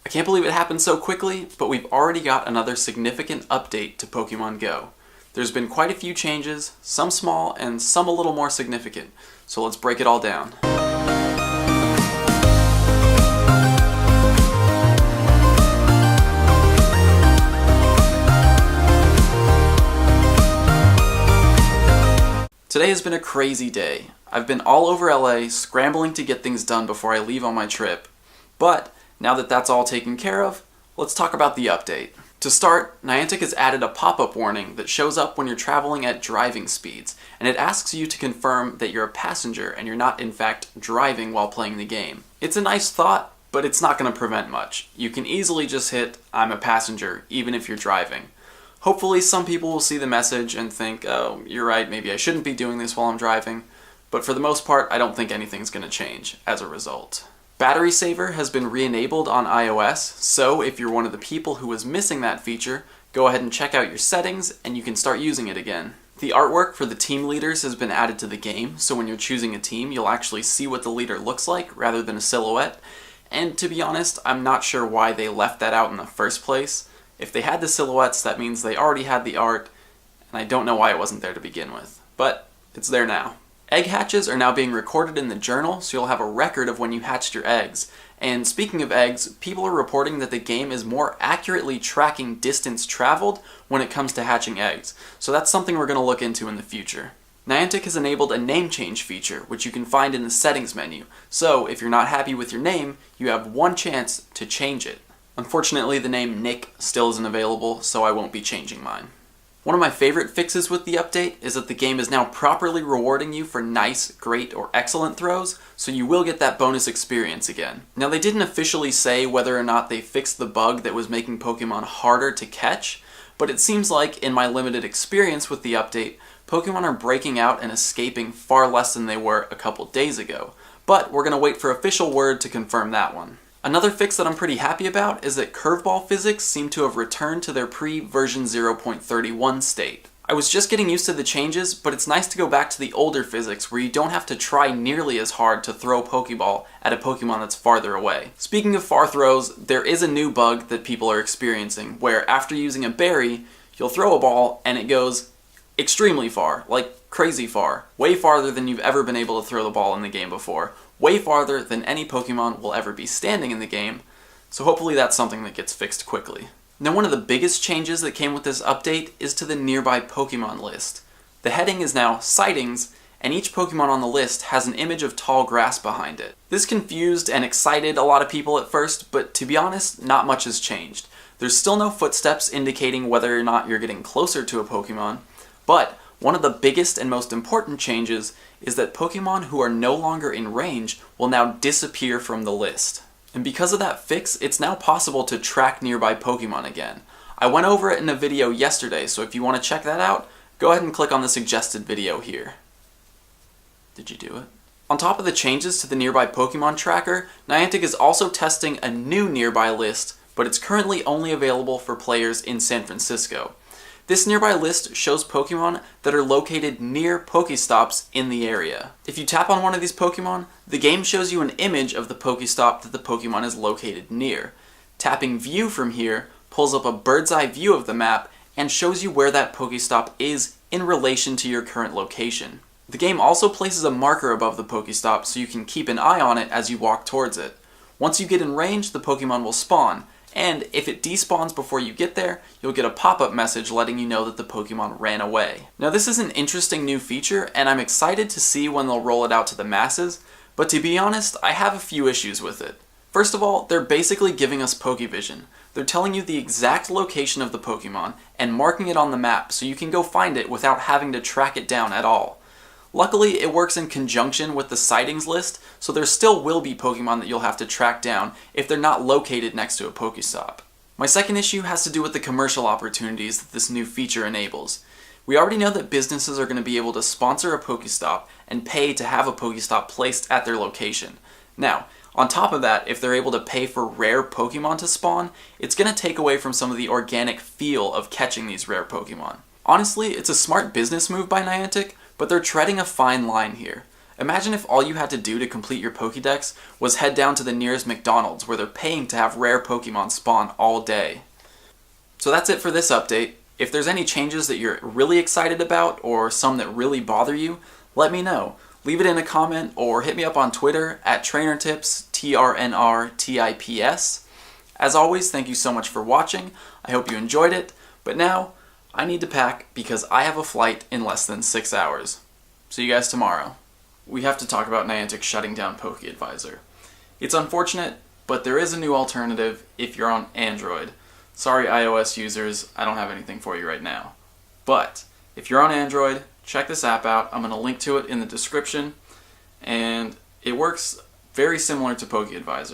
I can't believe it happened so quickly, but we've already got another significant update to Pokémon GO. There's been quite a few changes, some small and some a little more significant, so let's break it all down. Today has been a crazy day. I've been all over LA scrambling to get things done before I leave on my trip. But now that that's all taken care of, let's talk about the update. To start, Niantic has added a pop-up warning that shows up when you're traveling at driving speeds, and it asks you to confirm that you're a passenger and you're not in fact driving while playing the game. It's a nice thought, but it's not going to prevent much. You can easily just hit "I'm a passenger" even if you're driving. Hopefully some people will see the message and think, oh, you're right, maybe I shouldn't be doing this while I'm driving, but for the most part, I don't think anything's going to change as a result. Battery Saver has been re-enabled on iOS, so if you're one of the people who was missing that feature, go ahead and check out your settings and you can start using it again. The artwork for the team leaders has been added to the game, so when you're choosing a team, you'll actually see what the leader looks like rather than a silhouette, and to be honest, I'm not sure why they left that out in the first place. If they had the silhouettes, that means they already had the art, and I don't know why it wasn't there to begin with, but it's there now. Egg hatches are now being recorded in the journal, so you'll have a record of when you hatched your eggs. And speaking of eggs, people are reporting that the game is more accurately tracking distance traveled when it comes to hatching eggs, so that's something we're going to look into in the future. Niantic has enabled a name change feature, which you can find in the settings menu, so if you're not happy with your name, you have one chance to change it. Unfortunately, the name Nick still isn't available, so I won't be changing mine. One of my favorite fixes with the update is that the game is now properly rewarding you for nice, great, or excellent throws, so you will get that bonus experience again. Now, they didn't officially say whether or not they fixed the bug that was making Pokemon harder to catch, but it seems like, in my limited experience with the update, Pokemon are breaking out and escaping far less than they were a couple days ago. But we're going to wait for official word to confirm that one. Another fix that I'm pretty happy about is that curveball physics seem to have returned to their pre-version 0.31 state. I was just getting used to the changes, but it's nice to go back to the older physics where you don't have to try nearly as hard to throw a Pokeball at a Pokemon that's farther away. Speaking of far throws, there is a new bug that people are experiencing where after using a berry, you'll throw a ball and it goes extremely far, like crazy far, way farther than you've ever been able to throw the ball in the game before. Way farther than any Pokemon will ever be standing in the game, so hopefully that's something that gets fixed quickly. Now, one of the biggest changes that came with this update is to the nearby Pokemon list. The heading is now Sightings, and each Pokemon on the list has an image of tall grass behind it. This confused and excited a lot of people at first, but to be honest, not much has changed. There's still no footsteps indicating whether or not you're getting closer to a Pokemon, but one of the biggest and most important changes is that Pokemon who are no longer in range will now disappear from the list. And because of that fix, it's now possible to track nearby Pokemon again. I went over it in a video yesterday, so if you want to check that out, go ahead and click on the suggested video here. Did you do it? On top of the changes to the nearby Pokemon tracker, Niantic is also testing a new nearby list, but it's currently only available for players in San Francisco. This nearby list shows Pokemon that are located near Pokestops in the area. If you tap on one of these Pokemon, the game shows you an image of the Pokestop that the Pokemon is located near. Tapping View from here pulls up a bird's eye view of the map and shows you where that Pokestop is in relation to your current location. The game also places a marker above the Pokestop so you can keep an eye on it as you walk towards it. Once you get in range, the Pokemon will spawn, and if it despawns before you get there, you'll get a pop-up message letting you know that the Pokemon ran away. Now, this is an interesting new feature, and I'm excited to see when they'll roll it out to the masses, but to be honest, I have a few issues with it. First of all, they're basically giving us Pokevision. They're telling you the exact location of the Pokemon and marking it on the map so you can go find it without having to track it down at all. Luckily, it works in conjunction with the sightings list, so there still will be Pokemon that you'll have to track down if they're not located next to a Pokestop. My second issue has to do with the commercial opportunities that this new feature enables. We already know that businesses are going to be able to sponsor a Pokestop and pay to have a Pokestop placed at their location. Now, on top of that, if they're able to pay for rare Pokemon to spawn, it's going to take away from some of the organic feel of catching these rare Pokemon. Honestly, it's a smart business move by Niantic, but they're treading a fine line here. Imagine if all you had to do to complete your Pokédex was head down to the nearest McDonald's where they're paying to have rare Pokemon spawn all day. So that's it for this update. If there's any changes that you're really excited about or some that really bother you, let me know. Leave it in a comment or hit me up on Twitter at TrainerTips, TRNRTIPS. As always, thank you so much for watching. I hope you enjoyed it, but now I need to pack because I have a flight in less than 6 hours. See you guys tomorrow. We have to talk about Niantic shutting down PokeAdvisor. It's unfortunate, but there is a new alternative if you're on Android. Sorry iOS users, I don't have anything for you right now. But if you're on Android, check this app out. I'm going to link to it in the description, and it works very similar to PokeAdvisor.